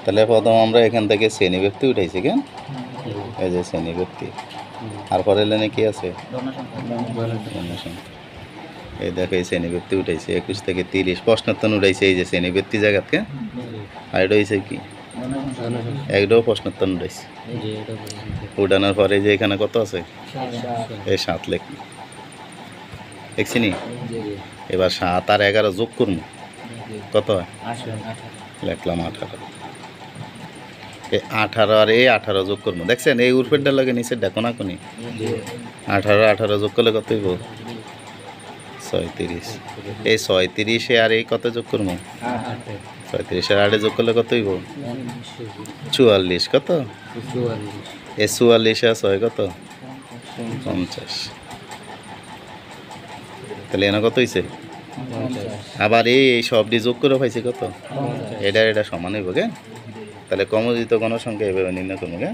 তাহলে প্রথম আমরা এখান থেকে শ্রেণী ব্যক্তি উঠাইছি কেন, এই যে শ্রেণী ব্যক্তি, তারপরে লাইনে কি আছে জনসংখ্যা। এই দেখো এই শ্রেণী ব্যক্তি উঠাইছে 21 থেকে 30, প্রশ্নোত্তর উঠাইছে এই যে শ্রেণী ব্যক্তি জায়গাতে। আর এটা হয়েছে কি একটাও প্রশ্নোত্তর উঠাইছে, উঠানোর পরে যে এখানে কত আছে এই 7 দেখছি নি। এবার 7 আর 11 যোগ করবো, কত হয় লিখলাম 18। এই 18 আর এই 18 যোগ করবো, দেখছেন এই উর্ফেরটা লাগে নিচে দেখো না কোনি 18 যোগ করলে কত হইব 36। এই 36 আর এই কত যোগ করবো 36 আর 8 যোগ করলে কত হইব 44। কত এই 44 আর 6 কত 50। তাহলে এনে কত হয়েছে আবার এই সবটি যোগ করে পাইছে কত, এটা সমান হইব কে। তাহলে ক্রমজিত গণসংখ্যা এভাবে নির্ণয় করবো কে।